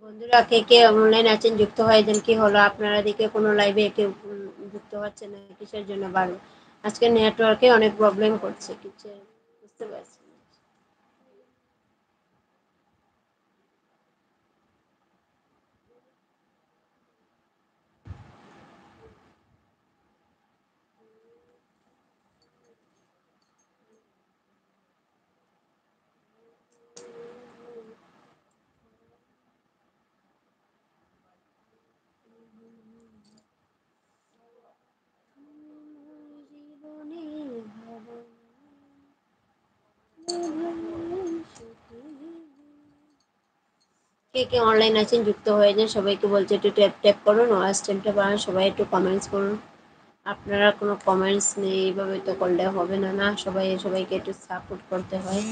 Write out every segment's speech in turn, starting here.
বন্ধুরা, কে কে অনলাইন আছেন যুক্ত হয়ে যান। কি হলো, আপনারা দিকে কোনো লাইভে কেউ যুক্ত হচ্ছে না, কিসের জন্য বারো? আজকে নেটওয়ার্কে অনেক প্রবলেম করছে, কিছু বুঝতে পারছি না। কে কে অনলাইন আছেন যুক্ত হয়ে যান, সবাইকে বলছে একটু ট্যাপ ট্যাপ করুন, ওয়াচ টাইমটা বাড়ান, সবাই একটু কমেন্টস করুন। আপনারা কোনো কমেন্টস নেই, এইভাবে তো করলে হবে না, না সবাই সবাইকে একটু সাপোর্ট করতে হয়।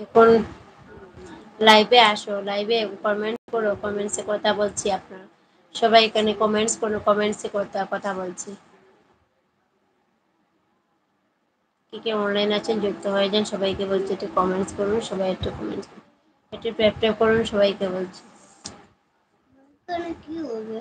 এখন লাইভে আসো, লাইভে কমেন্ট করো, কমেন্টসে কথা বলছি। আপনারা সবাই এখানে কমেন্টস করো, কমেন্টসে কথা বলছি। কি কে অনলাইন আছেন যুক্ত হয়ে যান, সবাইকে বলছি একটু কমেন্টস করুন, সবাই একটু কমেন্টস করুন, একটু ট্যাপ ট্যাপ করুন, সবাইকে বলছি। কি হবে,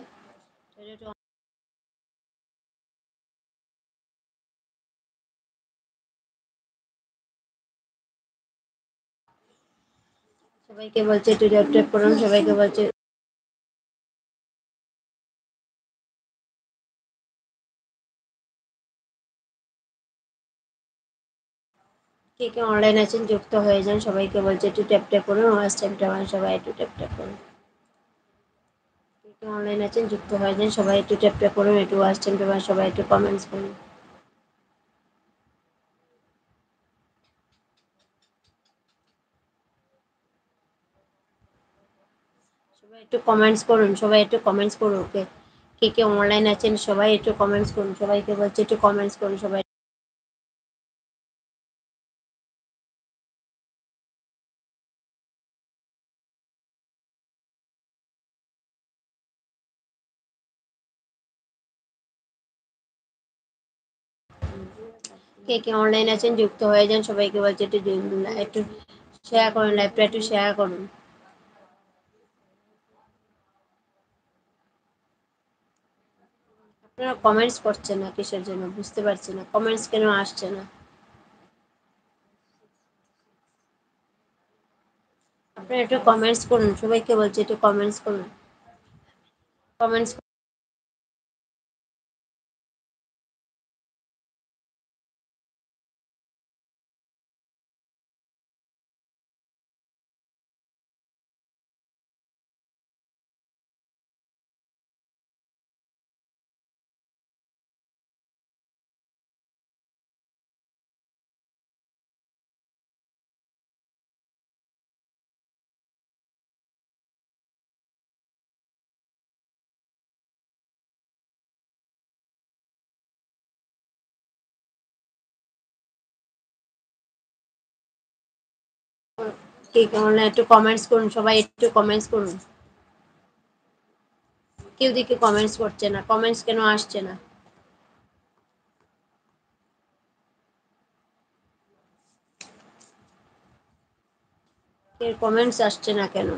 সবাইকে বলছে একটু ট্যাপ ট্যাপ করুন, সবাইকে বলছে। কে কে অনলাইন আছেন যুক্ত হয়ে যান, সবাইকে বলছে একটু ট্যাপ ট্যাপ করুন, ওয়াচ টাইমটা সবাই একটু ট্যাপ ট্যাপ করুন। কে কে অনলাইন আছেন যুক্ত হয়ে যান, সবাই একটু ট্যাপ ট্যাপ করুন, একটু ওয়াচ টাইমটা সবাই একটু কমেন্টস করুন। সবাই একটু কমেন্টস করুন, সবাই একটু কমেন্টস করুন। ওকে, কে কে অনলাইন আছেন সবাই একটু কমেন্টস করুন, সবাইকে বলছে একটু কমেন্টস করুন সবাই। কে কে অনলাইন আছেন যুক্ত হয়ে যান, সবাইকে বলছে একটু একটু শেয়ার করুন, লাইভটা একটু শেয়ার করুন। আপনারা কমেন্টস করছেন না, কিসের জন্য বুঝতে পারছি না, কমেন্টস কেন আসছে না। আপনারা একটু কমেন্টস করুন, সবাইকে বলছে একটু কমেন্টস করুন, কমেন্টস। কে কে অনলাইন একটু কমেন্টস করুন, সবাই একটু কমেন্টস করুন। কেউ দিকে কমেন্টস করছে না, কমেন্টস কেন আসছে না। এর কমেন্টস আসছে না কেন?